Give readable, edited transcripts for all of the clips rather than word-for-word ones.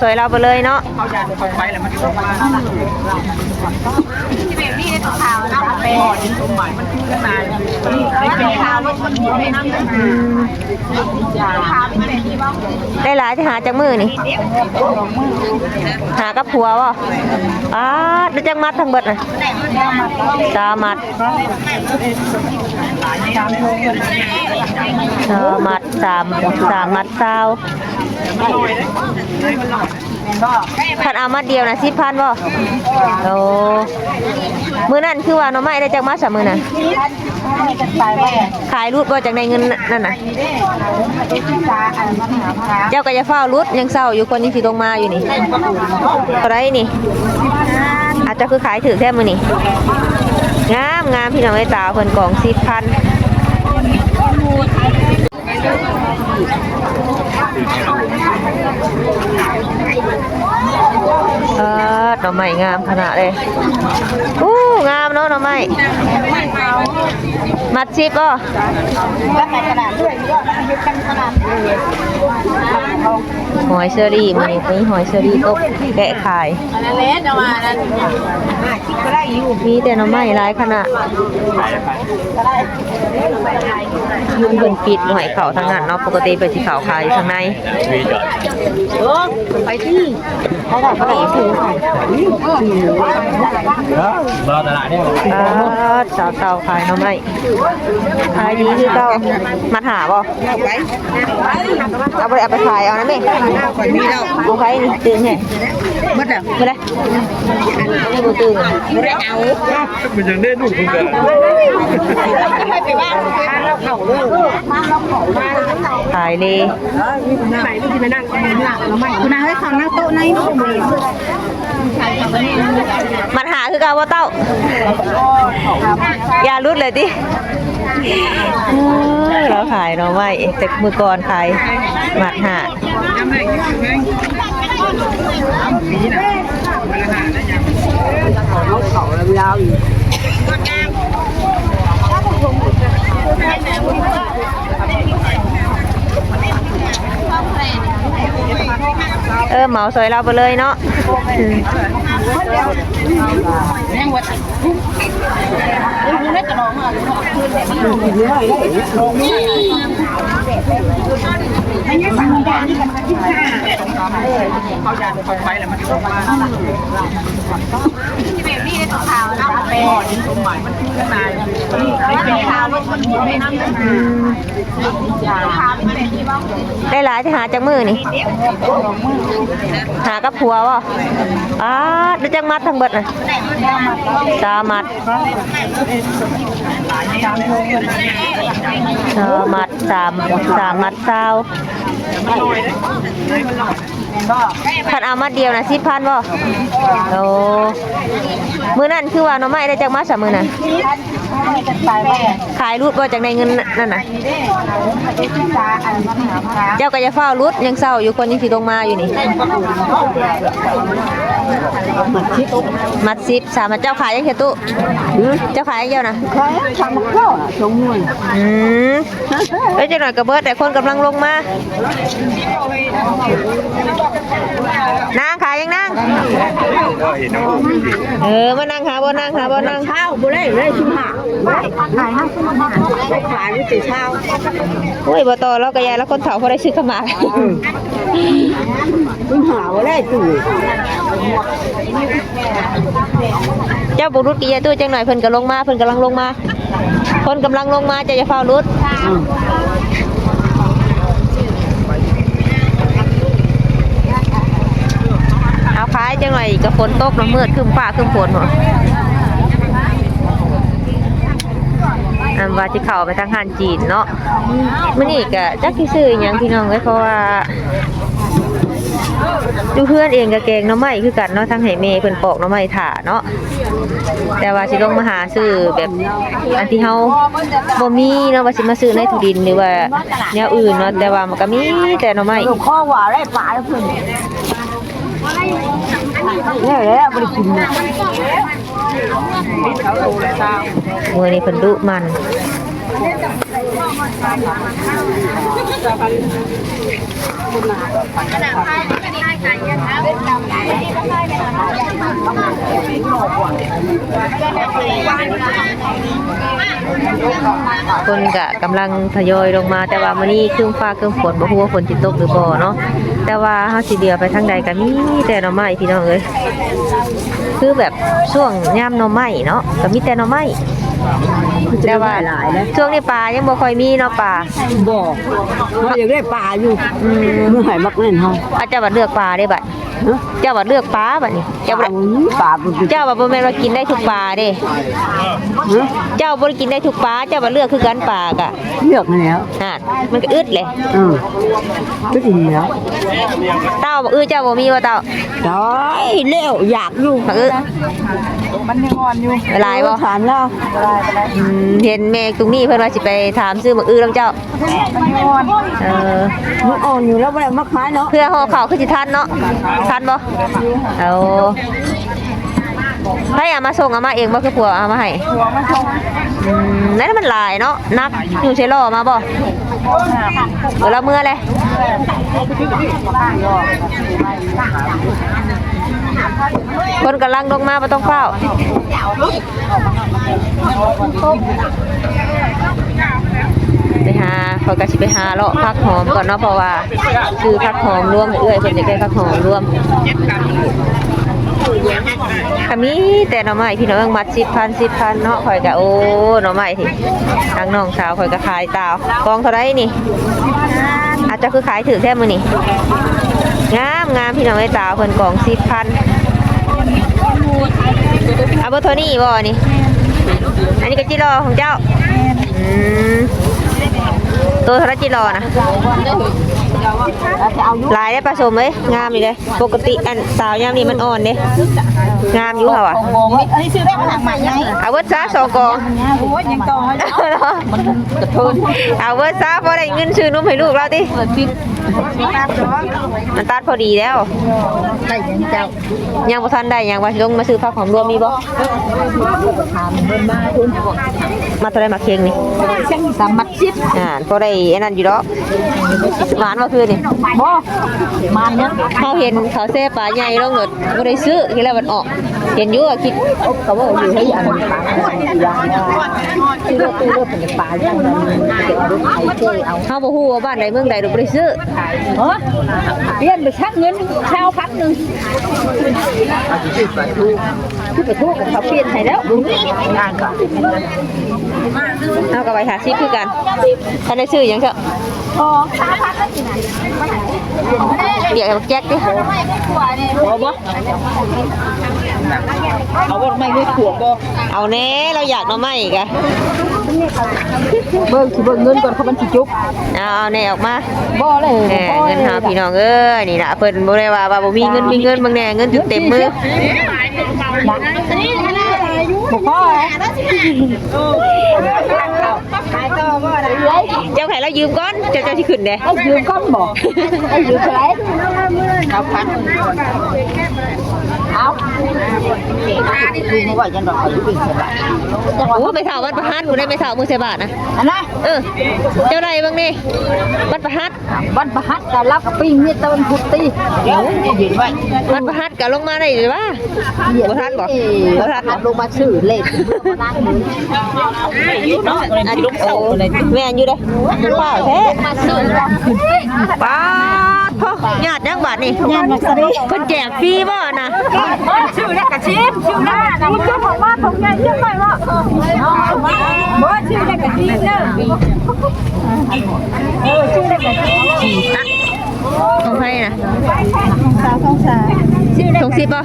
ซอยเราไปเลยเนาะเขาอยากจะไปแล้วมันต้องมาที่แบบนี้ตัวขาวนะไปดินสมหมายมันคือข้างในในเป็นขาวมันอยู่ในน้ำได้หลายที่หาจากมือนี่หากับผัววะได้จังมัดทั้งเบิดนะสามัดมัดสามมัดเศร้าพันเอามัดเดียวนะ10,000บ่โอ้มือนั่นคือว่าน้องไม้ได้จากมัดสามมือน่ะขายรูดบ่จากในเงินนั่นน่ะเจ้าก็จะเฝ้ารูดยังเศร้าอยู่คนนี้สิลงมาอยู่นี่อะไรนี่อาจจะคือขายถือแค่มือนี่งามพี่น้องไอ้ตาเพิ่นกล่อง10,000หน่อไม้งามขนาดเลยงามเนาะหน่อไม้มัดชิปป่ะหอยเชอรี่มันนี่หอยเชอรี่ต้มแกะขายมีแต่หน่อไม้ร้ายขนาดยุ่งเพิ่นปิดหอยเข่าทางนั้นเนาะปกติเป็นสีขาวขายอยู่ทางในไปที่เขาบอกเขาบอกถือค่ะรอตลาดเนี่ยสาวเต่าขายหน่อไม้ขายดีคือเต่ามาหาบ่เอาไปขายเอานะแม่เอาใครนี่ตื่นไงมัดอ่ะไม่ได้ไม่ได้ตื่นไม่ได้เอามันยังได้ดูคุณกันไปบ้านขายเลยคุณนายให้ขังนั่งโต๊ะในมันหาคือการว่าเต้าอย่ารุดเลยดิเราขายเราไม่แต่มือก่อนขายหมัดหาเหมาซอยเราไปเลยเนาะเขาอยากจะไปแล้วมันต้องมาที่แบบนี้ตัวขาวนะไปดินสมหมายมันคือข้างในในเป็นขาวมันอยู่ในน้ำได้หลายที่หาจากมือนี่หากับผัววะได้จังมัดทั้งเบิดนะสามัดมัดสามมัดเศร้าพันเอามัดเดียวนะ10,000บ่โอ้มือนั่นคือว่าน้องไม้ได้จากมัดสามมือน่ะขายรูดบ่จากในเงินนั่นน่ะเจ้าก็จะเฝ้ารูดยังเศร้าอยู่คนนี้สิลงมาอยู่นี่มัด10 3มัดเจ้าขายยังเขียตุเจ้าขายยังเดียวนะทำข้าวชงมวยเอ้ยจะหน่อยกระเบิดแต่คนกำลังลงมานางขายยังนางมานั่งหาบ่นั่งข้าวบุเล่ชิมหาขายห้าขายไม่ติดข้าวโอ้ยบ่ต่อแล้วก็ยายแล้วคนเฒ่าพอได้ซื้อขมาชิมหาบุเล่ตื่นเจ้าบุรุษกี่ยาตู้จังหน่อยเพิ่นกำลังลงมาคนกำลังลงมาจะเฝ้ารุดเอาขายจังหน่อยกับฝนตกน้ำมืดขึ้นฟ้าขึ้นฝนหมดว่าที่เข้าไปทางห้านจีนเนาะมื้อนี้ก็จักสิซื้อหยังพี่น้องเอ้ยเพราะว่าดูเพื่อนเองก็แกงหน่อไม้คือกันเนาะทั้งให้แม่เพิ่นปอกหน่อไม้ถ่าเนาะแต่ว่าสิลงมาหาซื้อแบบอันที่เฮาบ่มีเนาะว่าสิมาซื้อในทุดินหรือว่าแนวอื่นเนาะแต่ว่ามันก็มีแต่หน่อไม้ข้อหวานได้ปลาแล้วเพิ่นเนี่ยแหละบ่ได้กินมื้อนี้เพิ่นดุมัน คนก็กำลังทยอยลงมาแต่ว่ามื้อนี้ครึ้มฟ้าครึ้มฝนบ่ฮู้ว่าฝนสิตกหรือบ่เนาะแต่ว่าเฮาสิเดียวไปทางใดก็มีแต่หน่อไม้พี่น้องเอ้ยคือแบบช่วงยามหน่อไม้เนาะก็มีแต่หน่อไม้แต่ว่าช่วงนี้ปลายังบ่ค่อยมีเนาะปลา บ่เขาอยากได้ปลาอยู่เมื่อไหร่มักเล่นเฮา อาจจะบัดเลือกปลาได้บัดเจ้าบัดเลือกปลาบัดนี้เจ้า ป บั ลา ด ปลาบ่ เจ้าบัดบ่แม่นว่ากินได้ทุกปลาเด้เจ้าบ่ได้กินได้ทุกปลาเจ้าบัดเลือกคือกันปลากะ เลือกแล้ว มันก็อึดเลย ก็ดีแล้ว เต้าบ่เจ้าบ่มีว่าเต้า ได้แล้วอยากอยู่ บักมันยังอ่อนอยู่ หลายบ่ ถามแล้ว เห็นแม่ตรงนี้เพิ่นว่าสิไปถามซื้อบักนำเจ้า มันยังอ่อน มันอ่อนอยู่แล้วบ่ได้มาขายเนาะ เพื่อห่อข้าวคือสิทันเนาะทันบ่เอาใครเอามาส่งเอามาเองบ่คือผัวเอามาให้ หัวมันชง นั่นมันหลายเนาะนักอยู่ใช้ล่อมาบ่เวลาเมื่อเลยคนกำลังลงมาบ่ต้องเฝ้าไปหาเขาก็สิไปหาเลาะผักหอมก่อนเนาะเพราะว่าคือผักหอมรวมเอื้อยเพิ่นจะได้ผักหอมรวมก็มีแต่หน่อไม้พี่น้องมัด10,000เนาะข่อยก็โอ้หน่อไม้ที่ทางน้องสาวข่อยก็ขายตาวกองเท่าไรนี่อาจจะคือขายถือแค่มื้อนี่งามพี่น้องไอ้ตาวเพิ่นกอง10,000เอาเบอร์โทนี่บ่นี่อันนี้ก็จิรอของเจ้าตัวเท่าไรจิรอนะลายได้ผสมเลยงามอยู่เลยปกติอันสาวยามนี้มันอ่อนเด้งามอยู่ค่ะวะ อันนี้ซื้อได้มาทางใหม่ไง เอาเวิร์ดซา2กอง โอ้ยยังต่อให้มันกระเทิน เอาเวิร์ดซาพอได้เงินซื้อนมให้ลูกเราดิ เปิดปิดตามจ้อง มันตัดพอดีแล้ว ใส่ยังเจ้า ยังบ่ทันได้ยังว่าลงมาซื้อผักหอมรวมมีบ่ ถามเบิ่นมาคุณ มาเท่าไรมาเคียงนี่ สามมัดชิด พอได้อันนั้นอยู่ดอกหวานบ่คือนี่ บ่มาเนี่ย เขาเห็นเขาแซ่ปลาใหญ่ลงหนดบ่ได้ซื้อทีแรกมันออกเห็นอยู่อะคิด ก็ว่าอยู่ให้อันปลาอย่างว่าที่เราตู้เราเป็นปลาอย่างนั้นเก็บลูกไข่เจ้เอา เฮาบ่ฮู้ว่าบ้านใดเมืองใดดอกบ่ได้ซื้อ เออเปลี่ยนไปชักเงินชาวพัดนึงคือไปทุกกับเขาเปลี่ยนให้แล้วงานก็ เฮาก็ไปหาซิคือกันถ้าได้ซื้อหยังเถอะ อ๋อชาวพัดก็สิไหน เรียกให้บักแจ๊กดิ เอาบ่เอาบ่ไม่ขวบบ่ เอาแน่เราอยากหน่อไม้อีกอะ เบิ่งสิเบิ่งเงินก่อนเขามันสิจุก เอาแน่ออกมา บ่เลย แหมเงินหาพี่น้องเอ้ยนี่ล่ะเพิ่นบ่ได้ว่าบ่มีเงินบางแน่เงินอยู่เต็มมือ บ่พอขายต่อบ่ได้ เจ้าให้เรายืมก่อนเจ้าสิขึ้นเด้ ให้ยืมก้อนบ่ให้ยืมเท่าไหร่เอาพันเอาดูนี่ว่าจังดอกเขาอยู่เท่าไหร่ โอ้ไปเฒ่าวัดประหัตกูได้ไปเฒ่ามื้อใส่บาทนะ อันน่ะ เจ้าใดบ้างนี่วัดประหัต วันประหัตก็รับปิ้งนี่ตะวันพุธตีเดี๋ยวยืนไว้ วัดประหัตก็ลงมาได้หรือว่าบ่ทันบ่บ่ทันบ่ ลงมาซื้อเลขอันลูกเสาเลย แม่นอยู่เด้เปล่าแท้ มาซื้อ ป้าพ่อญาติยังบาดนี่ งานมาซื้อ เพิ่นแจกฟรีบ่นะ ชื่อได้กระชิมชื่อหน้าคุณเจ้าของบ้านผมไงชื่อใหม่ว่าบ่ชื่อได้กระชิมเด้อชื่อได้กระชิม ของใครน่ะ ต้องสาชื่อได้ ส่งซิปบ่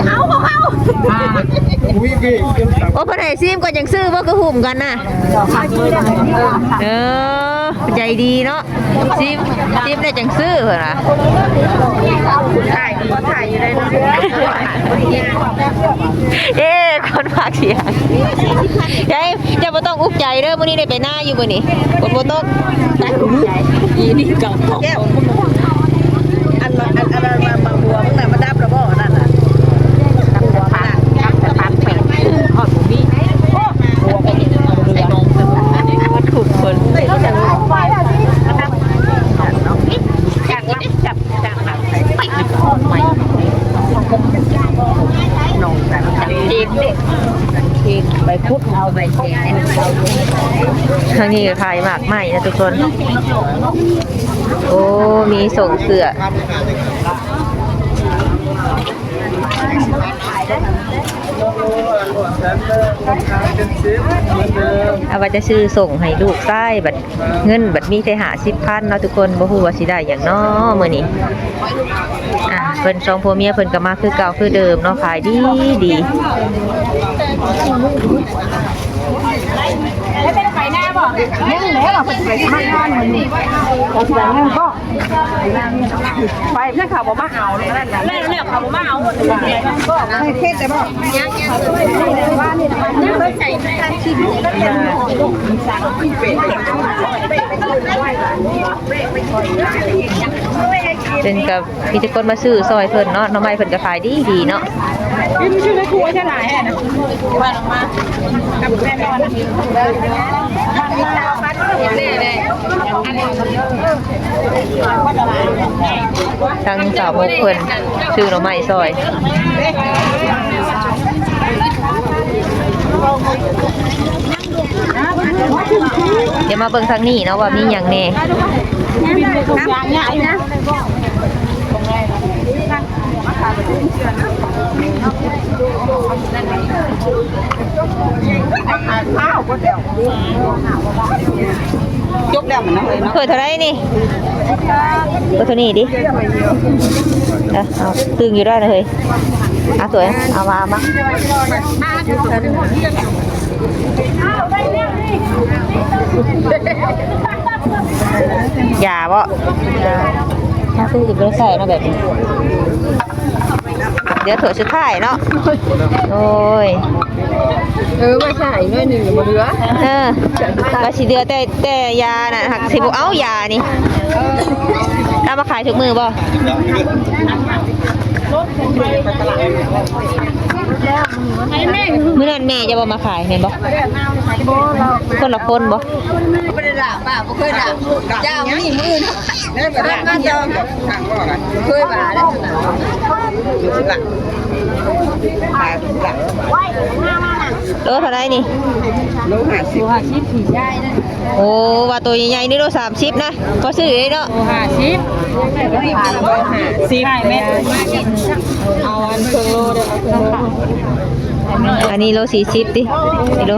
เอาของเขา โอ้เพิ่นให้ซิมก็ยังซื้อบ่คือหุ่มกันน่ะใจดีเนาะซิมได้จังซื้อเพิ่นน่ะถ่ายอยู่ได้เนาะคนฝากเสียงยายจะบ่ต้องอุกใจเด้อมื้อนี้ได้ไปหน้าอยู่มื้อนี้บ่ตกอีนี่กับของอันมาบัวมึงน่ะมาดับระบ่นั่นน่ะดับหัวมันน่ะดับแต่ปากแปดฮอดบ่มีบัวไปนี่เอาดูอย่าง ทางนี้ก็ขายหมากไหมนะทุกคนโอ้มีส่งเสื้อเอาว่าจะซื้อส่งให้ลูกใต้บัดเงินบัดมีแต่50,000เนาะทุกคนบ่ฮู้ว่าสิได้หยังเนาะมื้อนี้เพิ่นสองผัวเมียเพิ่นก็มาคือเก่าคือเดิมเนาะขายดีดีไปหน้าบ่ยังแล้วเราไปทำงานเหมือนนี่เราจะนั่งก็ไปถ้าเขาบอกมาเอาเลยนั่นแล้วเขาบอกมาเอาก็ไม่เทศแต่บ่ยังว่านี่ยังเคยใส่ชีวิตก็ยังเป็นกับพี่ทุกคนมาซื้อซอยเพิ่นเนาะน้องไม้เพิ่นก็ขายดีดีเนาะนี่ไม่ใช่ในครัวใช่ไหมนะว่าลงมากับแม่นอนทางสาวพกเพิ่นซื้อน้องไม้ซอยเดี๋ยวมาเบิ่งทางนี้เนาะว่ามีหยังแน่ยกแล้วมันนะเลยเนาะ เคยเท่าไรนี่ก็เท่านี้ดิเอาตึงอยู่ได้เลยสวยเอามาอย่าบ่ถ้าซื้ออีกไม่ใส่เนาะแบบนี้เดี๋ยวถั่วชุดท้ายเนาะโอ้ยไม่ใช่น้อยหนึ่งหมดเหลือก็สิเดือแต่ยาน่ะหักสิบ่เอายานี่เอามาขายทุกมือบ่มื้อนั้นแม่จะบ่มาขายแม่นบ่คนละคนบ่ไม่ได้ด่าป้าบ่เคยด่าเจ้านี่มือนะแล้วก็ด่าเจ้าทางว่ากันเคยด่าแล้วโลเท่าไรนี่โล50ผีได้นะโอ้ว่าตัวใหญ่ๆนี่โล30นะพอซื้อได้เนาะ50แม่เอาอันครึ่งโลเด้ออันนี้โล40ตินี่โล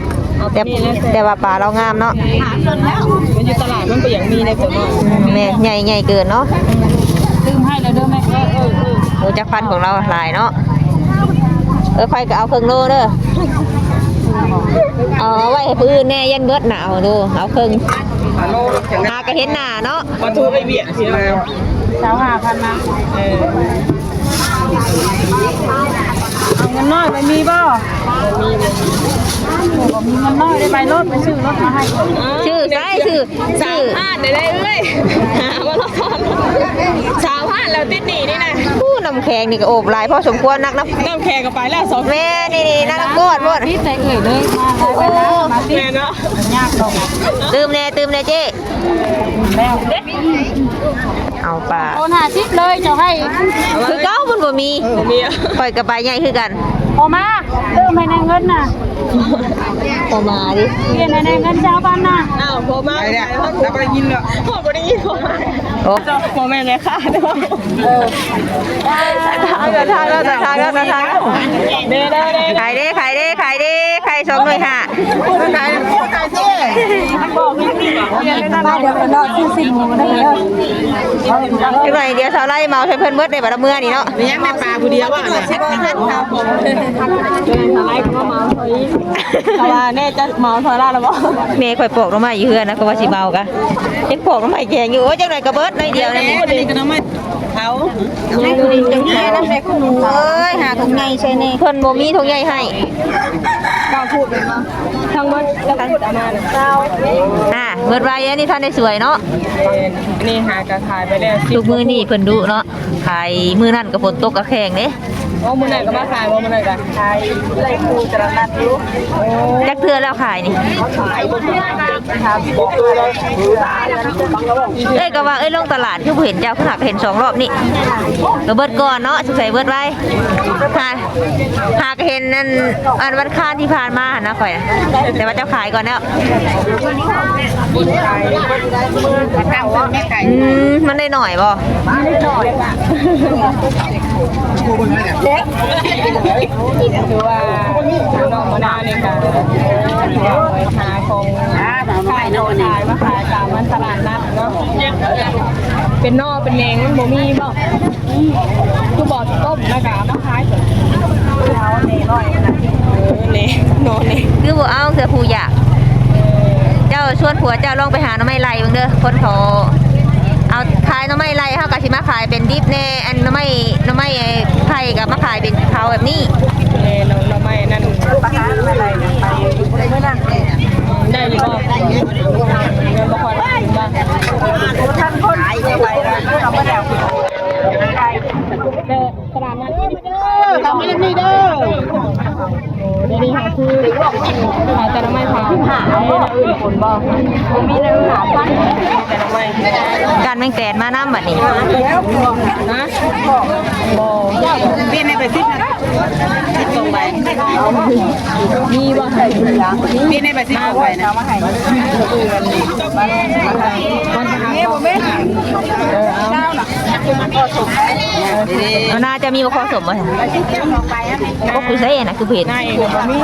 50แต่ว่าปลาเรางามเนาะมันอยู่ตลาดมันก็ยังมีในตัวเนาะแม่ใหญ่เกินเนาะซื้อให้แล้วเด้อแม่โอ้จักพันของเราหลายเนาะค่อยก็เอาครึ่งโลเด้อเอาไว้ให้ผู้อื่นแน่ยันเบิดหนาวดูเอาครึ่งหากระเห็นหน้าเนาะมาทูไปเบียดสิแล้ว25,000นะเอาเงินน้อยไปมีบ่มีเงินน้อยได้ไปรถไปซื้อรถมาให้ชื่อ3,000ได้เอ้ยว่ารถทอน3,000แล้วติดหนี้นี่นะผู้น้ำแข็งนี่ก็โอบหลายพอสมควรนักนะน้ำแข็งก็ไปแล้ว2แม่นี่น่ารักกอดหมดนี่ใจเอ่ยเลยมาไปแล้วมาติดเนาะยากดอกตื่มแน่เจ๊แล้วเอาป่าโอน50เลยเจ้าให้คือเก้ามันบ่มีปล่อยกระบายใหญ่คือกันพอมาตื่มให้ในเงินน่ะพอมาดิเปลี่ยนในเงินเจ้าบ้านน่ะอ้าวพอมาแล้วบ่ได้ยินเนาะบ่ได้ยินโอ้บ่แม่นเลยค่ะเด้อทางเด้อเด้ขาย2หน่วย5ขายสิบอกมีมาเดี๋ยวไปรอซื้อสิ่งมาได้แล้วจังได๋เดี๋ยวสาวไล่เมาใช้เพิ่นเบิดได้บัดเมื่อนี่เนาะมียังแม่ปลาผู้เดียวว่าน่ะ10,000ครับสาวไล่ก็เมาเฮ้ยสาวแน่จะเมาซอยลาแล้วบ่แม่ข่อยปอกลงมาอยู่เฮือนนะก็ว่าสิเมากะยังปอกลงมาแกงอยู่โอ้จังได๋ก็เบิดน้อยเดียวนั่นนี่ก็ต้องมาเขาแม่คุณดิจังแม่นำแม่คุณหนูเอ้ยหาถุงใหญ่ใช่แน่เพิ่นบ่มีถุงใหญ่ให้เจ้าพูดเลยเนาะทั้งหมดแล้วพูดเอามาเจ้าเบิดไว้อันนี้ท่านได้สวยเนาะนี่หากระขายไปแล้วทุกมื้อนี่เพิ่นดุเนาะขายมื้อนั้นก็ฝนตกก็แข็งเด้ ว่ามื้อไหนก็มาขายว่ามื้อไหนก็ขายไล่ปูตลาดนัดอยู่ จักเทื่อแล้วขายนี่ ขายบ่ถูกครับบอกเลย เอ้ยก็ว่าเอ้ยลงตลาดคือบ่เห็นเจ้าคือหักเห็น2 รอบนี่ก็เบิดก่อนเนาะสงสัยเบิดไว้หากเห็นนั่นอันวันค้านที่ผ่านมาหั่นนะข่อยแต่ว่าเจ้าขายก่อนแล้วมันได้หน่อยบ่ คือว่าน้องมะนาวนี่ค่ะหาของขายโน่นนี่มาขายตามตลาดนัดเนาะเป็นนอเป็นแหนงมันบ่มีบ่คือบ่ต้มแล้วก็มาขายเอาแหนน้อยนะแหนนอนนี่ คือบ่เอาเสือผู้อยากเจ้าชวนผัวเจ้าลองไปหาหน่อไม้ไล่เบิ่งเด้อคนเขาเอาขายหน่อไม้ไล่เฮาก็สิมาขายเป็นดิบแน่อันหน่อไม้ไผ่ก็มาขายเป็นเผาแบบนี้ แหนน้องไม้นั่นปลาหาอะไรไปมื้อนั้นได้อยู่บ่เงินบ่พอได้บ่ท่านคนไปเราบ่ได้ตลาดนัดทำไม่ได้เด้อเดี๋ยวนี้ค่ะคือขายแต่ละไม้ค่ะหาเอาอื่นคนบ่มีเนื้อหาพันแต่ละไม้ การแมงแตนมานำบัดนี้ นะบ่เปลี่ยนไปสิคิดตรงไปมีบ่ใส่ถุงยางเปลี่ยนไปสิเอาไว้นะมาให้มันหาบ่แม่เอาล่ะเอาน่าจะมีบ่พอสมบ่ก็คือใช่น่ะคือเผ็ด นายบ่มี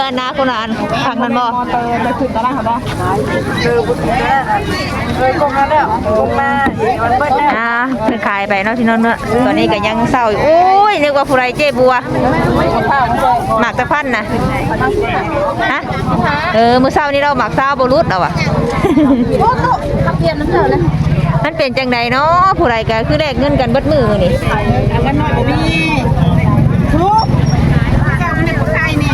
อันนาคนละอันทางนั้นบ่ มอเตอร์ไปขึ้นตลาดบ่เลยกงแล้วลงมามันเบิดแล้ว เพิ่นขายไปเนาะที่นั่นเนาะตอนนี้ก็ยังเศร้าอยู่โอ้ยนึกว่าผู้ใดเจ๊บัวหมากตะพันน่ะฮะมื้อเช้านี้เราหมากซาวบ่รุดเอาอ่ะมันเป็นจังไดเนาะผู้ใดก็คือแลกเงินกันเบิดมื้อมื้อนี้ กันหน่อยบ่มีทุกการมันเป็นใครนี่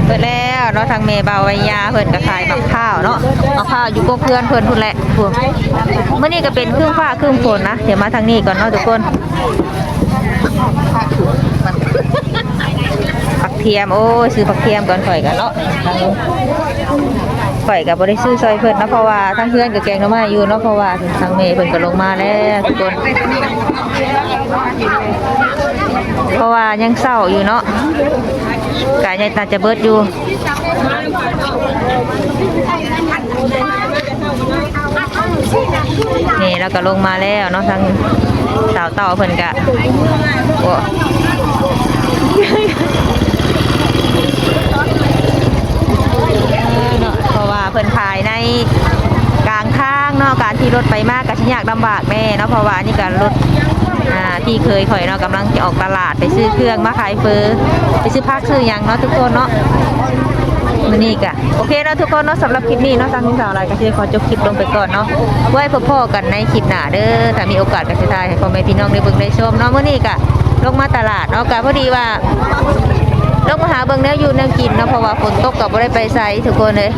เปิดแล้วเนาะทางเมเบาวิยาเพิ่นก็ขายบักข้าวเนาะบักข้าวอยู่กกเพื่อนเพิ่นพุ่นแหละพวกมื้อนี้ก็เป็นครึ่งฟ้าครึ่งฝนนะเดี๋ยวมาทางนี้ก่อนเนาะทุกคนผักเทียมโอ้ยซื้อผักเทียมก่อนข่อยกันเนาะข่อยก็บ่ได้ซื้อซอยเพิ่นนะเพราะว่าทางเพื่อนก็แกงหน่อไม้อยู่เนาะเพราะว่าทางเมเพิ่นก็ลงมาแล้วทุกคนเพราะว่ายังเศร้าอยู่เนาะกายน่าจะเบิดอยู่นี่แล้วก็ลงมาแล้วเนาะทางสาวเต่าเพิ่นกะโอ้เพราะว่าเพิ่นขายในกลางทางเนาะการที่รถไปมากก็สิยากลำบากแน่เนาะเพราะว่านี่ก็รถที่เคยข่อยเนาะกำลังจะออกตลาดไปซื้อเครื่องมาขายเฟอไปซื้อผักซื้อหยังเนาะทุกคนเนาะมื้อนี้ก็โอเคเนาะทุกคนเนาะสำหรับคลิปนี้เนาะทางสาวรายก็สิขอจบคลิปลงไปก่อนเนาะไว้พบกันในคลิปหน้าเด้อถ้ามีโอกาสก็สิถ่ายให้พ่อแม่พี่น้องได้เบิ่งได้ชมเนาะมื้อนี้ก็ลงมาตลาดเนาะก็พอดีว่าลงมาหาเบิ่งแนวอยู่แนวกินเนาะเพราะว่าฝนตกก็บ่ได้ไปไสทุกคนเลย